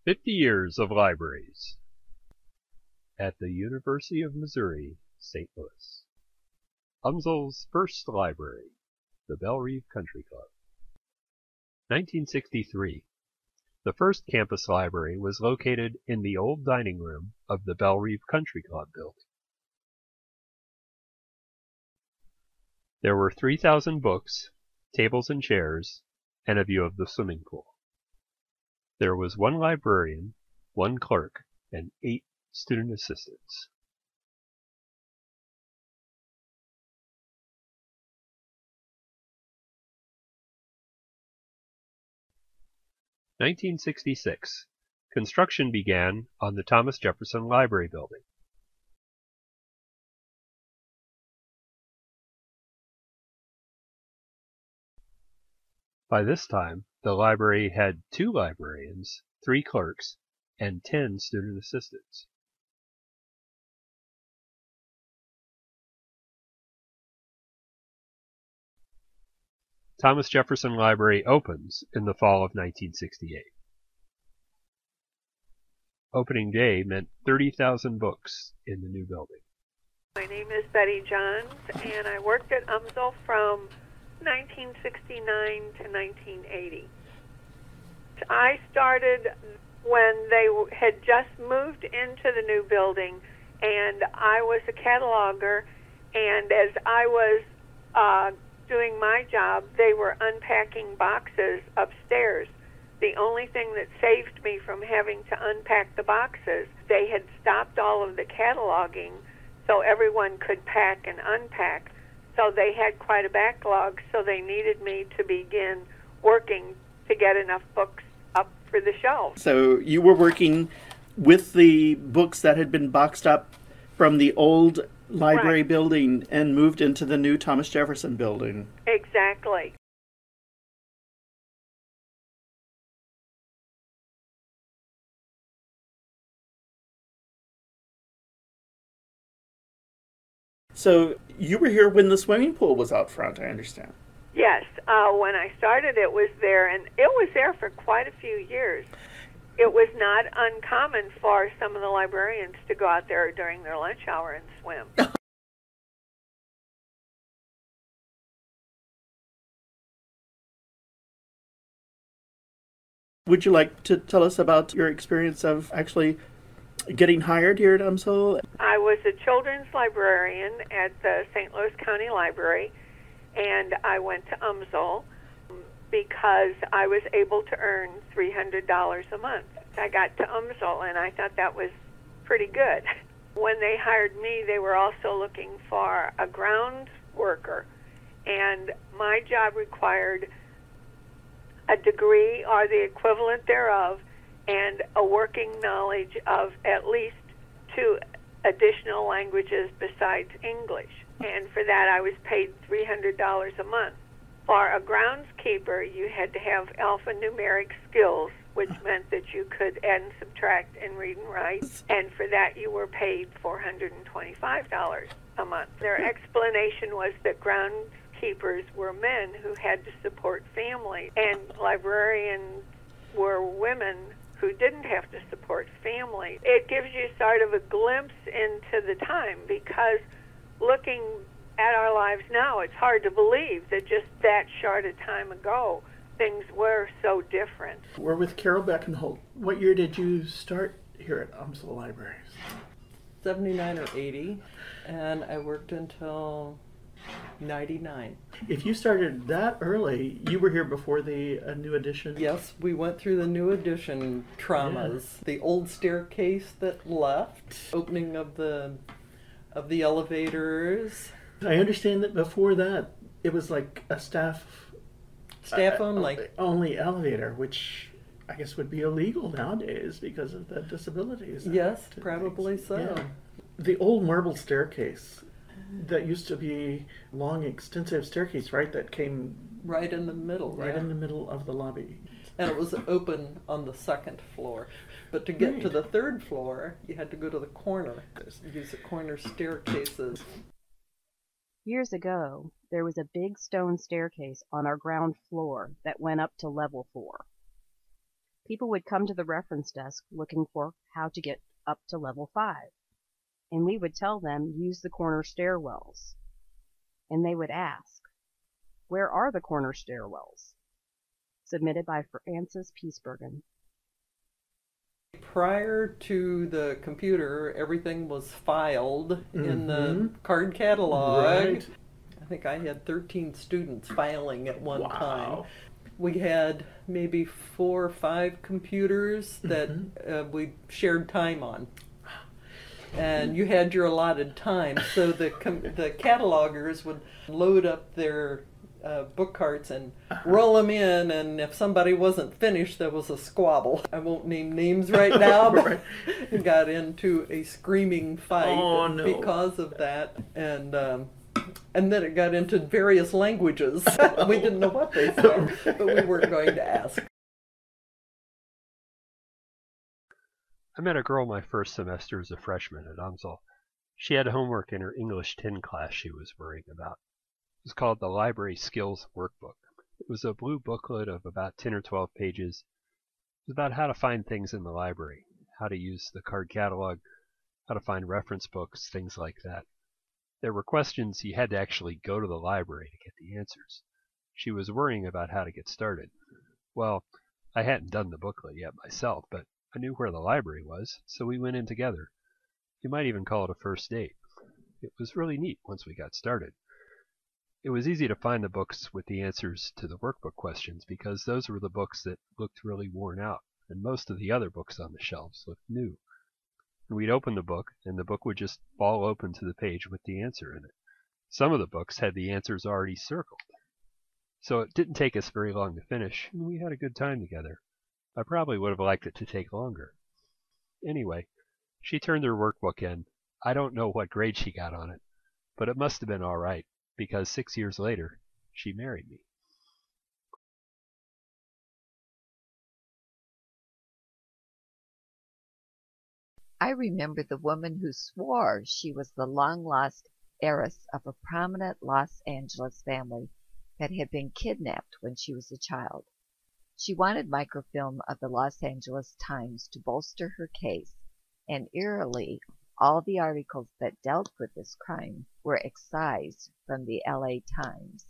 50 Years of Libraries at the University of Missouri, St. Louis. UMSL's first library, the Bellerive Country Club. 1963. The first campus library was located in the old dining room of the Bellerive Country Club building. There were 3,000 books, tables and chairs, and a view of the swimming pool. There was one librarian, one clerk, and 8 student assistants. In 1966, construction began on the Thomas Jefferson Library building. By this time, the library had 2 librarians, 3 clerks, and 10 student assistants. Thomas Jefferson Library opens in the fall of 1968. Opening day meant 30,000 books in the new building. My name is Betty Johns, and I worked at UMSL from 1969 to 1980. I started when they had just moved into the new building, and I was a cataloger, and as I was doing my job, they were unpacking boxes upstairs. The only thing that saved me from having to unpack the boxes, they had stopped all of the cataloging so everyone could pack and unpack. So they had quite a backlog, so they needed me to begin working to get enough books up for the shelves. So you were working with the books that had been boxed up from the old library building and moved into the new Thomas Jefferson building. Exactly. So you were here when the swimming pool was out front, I understand. Yes. When I started, it was there, and it was there for quite a few years. It was not uncommon for some of the librarians to go out there during their lunch hour and swim. Would you like to tell us about your experience of actually getting hired here at UMSL? I was a children's librarian at the St. Louis County Library, and I went to UMSL because I was able to earn $300 a month. I got to UMSL, and I thought that was pretty good. When they hired me, they were also looking for a ground worker, and my job required a degree or the equivalent thereof and a working knowledge of at least 2 additional languages besides English. And for that, I was paid $300 a month. For a groundskeeper, you had to have alphanumeric skills, which meant that you could add and subtract and read and write. And for that, you were paid $425 a month. Their explanation was that groundskeepers were men who had to support families, and librarians were women who didn't have to support families. It gives you sort of a glimpse into the time, because looking at our lives now, it's hard to believe that just that short a time ago, things were so different. We're with Carol Beckenholt. What year did you start here at UMSL Libraries? 79 or 80, and I worked until 99. If you started that early, you were here before the new edition? Yes, we went through the new edition traumas. Yeah. The old staircase that left, opening of the elevators. I understand that before that, it was like a staff only elevator, which I guess would be illegal nowadays because of the disabilities. Yes, probably so. Yeah. The old marble staircase. That used to be long, extensive staircase, right? That came right in the middle. Right in the middle of the lobby. And it was open on the 2nd floor. But to get to the 3rd floor, you had to go to the corner. Use the corner staircases. Years ago, there was a big stone staircase on our ground floor that went up to level 4. People would come to the reference desk looking for how to get up to level 5, and we would tell them use the corner stairwells. And they would ask, where are the corner stairwells? Submitted by Francis Peacebergen. Prior to the computer, everything was filed in the card catalog. Right. I think I had 13 students filing at one time. We had maybe 4 or 5 computers that we shared time on. And you had your allotted time, so the catalogers would load up their book carts and roll them in, and if somebody wasn't finished, there was a squabble. I won't name names right now, but it got into a screaming fight because of that, and then it got into various languages. We didn't know what they said, but we weren't going to ask. I met a girl my first semester as a freshman at UMSL. She had homework in her English 10 class she was worrying about. It was called the Library Skills Workbook. It was a blue booklet of about 10 or 12 pages. It was about how to find things in the library, how to use the card catalog, how to find reference books, things like that. There were questions you had to actually go to the library to get the answers. She was worrying about how to get started. Well, I hadn't done the booklet yet myself, but I knew where the library was, so we went in together. You might even call it a first date. It was really neat once we got started. It was easy to find the books with the answers to the workbook questions because those were the books that looked really worn out, and most of the other books on the shelves looked new. And we'd open the book, and the book would just fall open to the page with the answer in it. Some of the books had the answers already circled. So it didn't take us very long to finish, and we had a good time together. I probably would have liked it to take longer. Anyway, she turned her workbook in. I don't know what grade she got on it, but it must have been all right, because 6 years later, she married me. I remember the woman who swore she was the long-lost heiress of a prominent Los Angeles family that had been kidnapped when she was a child. She wanted microfilm of the Los Angeles Times to bolster her case, and eerily, all the articles that dealt with this crime were excised from the LA Times.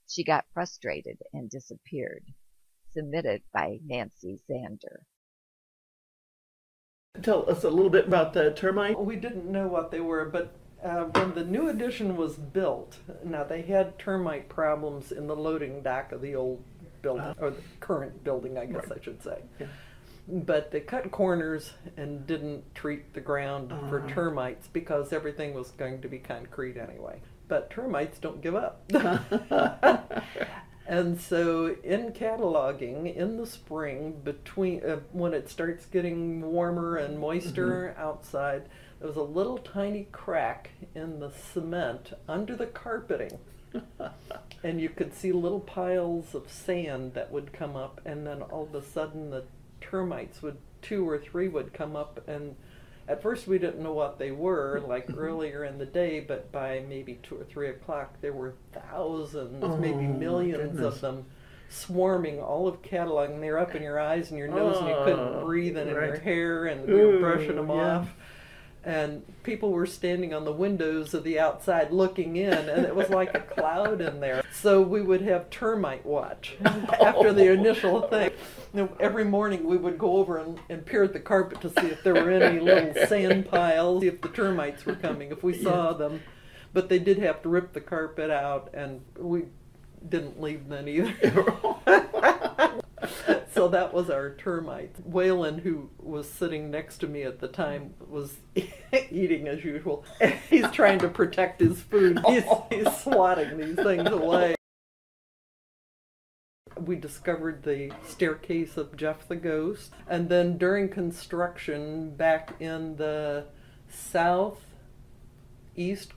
She got frustrated and disappeared. Submitted by Nancy Zander. Tell us a little bit about the termite. We didn't know what they were, but when the new addition was built, now they had termite problems in the loading dock of the old building, or the current building, I guess I should say. Yeah. But they cut corners and didn't treat the ground for termites because everything was going to be concrete anyway. But termites don't give up. And so in cataloging, in the spring, between when it starts getting warmer and moister outside, there was a little tiny crack in the cement under the carpeting. And you could see little piles of sand that would come up, and then all of a sudden the termites would, 2 or 3 would come up, and at first we didn't know what they were, like earlier in the day, but by maybe 2 or 3 o'clock there were thousands, maybe millions of them swarming all of catalog, and they were up in your eyes and your nose, and you couldn't breathe, and in your hair, and we were brushing them off. And people were standing on the windows of the outside looking in, and it was like a cloud in there. So we would have termite watch after the initial thing. You know, every morning we would go over and peer at the carpet to see if there were any little sand piles, see if the termites were coming, if we saw them. But they did have to rip the carpet out, and we didn't leave then either. So that was our termites. Waylon, who was sitting next to me at the time, was eating as usual. He's trying to protect his food. He's swatting these things away. We discovered the staircase of Jeff the Ghost. And then during construction, back in the southeast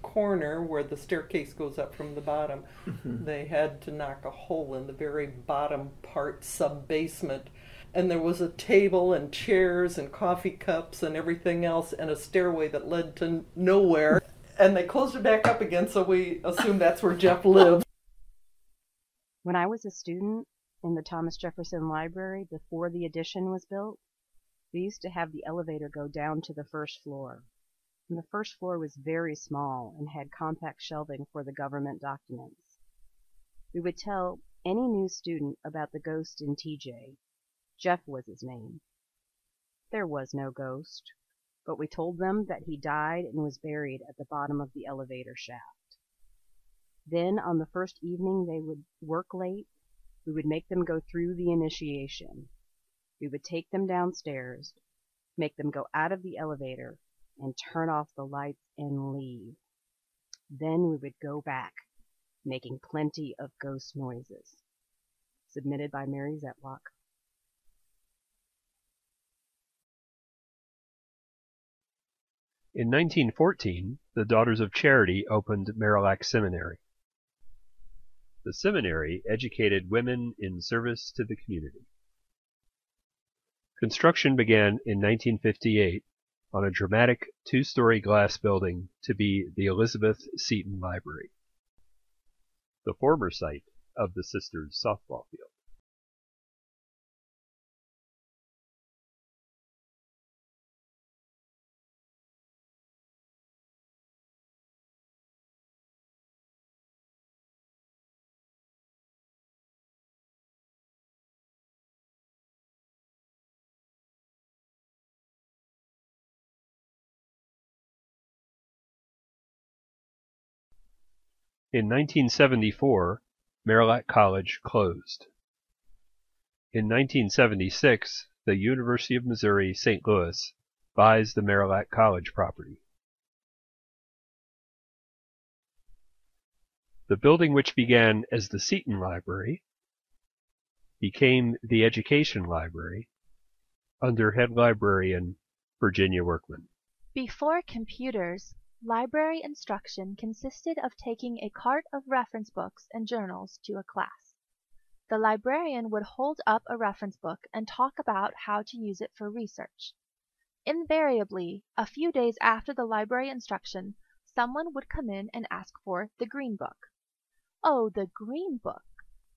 corner where the staircase goes up from the bottom, they had to knock a hole in the very bottom part, sub-basement. And there was a table and chairs and coffee cups and everything else, and a stairway that led to nowhere. And they closed it back up again, so we assumed that's where Jeff lived. When I was a student, in the Thomas Jefferson Library, before the addition was built, we used to have the elevator go down to the first floor. And the first floor was very small and had compact shelving for the government documents. We would tell any new student about the ghost in TJ. Jeff was his name. There was no ghost, but we told them that he died and was buried at the bottom of the elevator shaft. Then, on the first evening they would work late, we would make them go through the initiation. We would take them downstairs, make them go out of the elevator, and turn off the lights and leave. Then we would go back, making plenty of ghost noises. Submitted by Mary Zetlock. In 1914, the Daughters of Charity opened Marillac Seminary. The seminary educated women in service to the community. Construction began in 1958 on a dramatic two-story glass building to be the Elizabeth Seton Library, the former site of the Sisters softball field. In 1974, Marillac College closed. In 1976, the University of Missouri St. Louis buys the Marillac College property. The building, which began as the Seton Library, became the Education Library under head librarian Virginia Workman. Before computers, library instruction consisted of taking a cart of reference books and journals to a class. The librarian would hold up a reference book and talk about how to use it for research. Invariably, a few days after the library instruction, someone would come in and ask for the green book. Oh, the green book,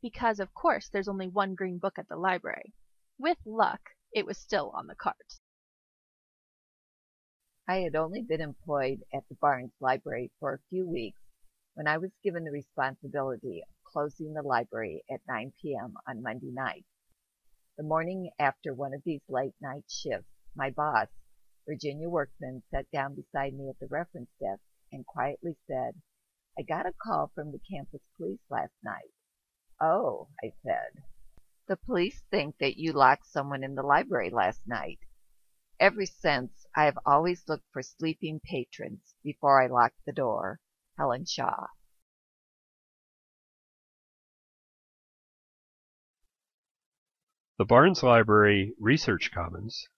because of course there's only one green book at the library. With luck, it was still on the cart. I had only been employed at the Barnes Library for a few weeks when I was given the responsibility of closing the library at 9 p.m. on Monday night. The morning after one of these late-night shifts, my boss, Virginia Workman, sat down beside me at the reference desk and quietly said, "I got a call from the campus police last night." "Oh," I said. "The police think that you locked someone in the library last night." Ever since, I have always looked for sleeping patrons before I locked the door. Helen Shaw. The Barnes Library Research Commons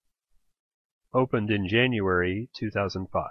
opened in January 2005.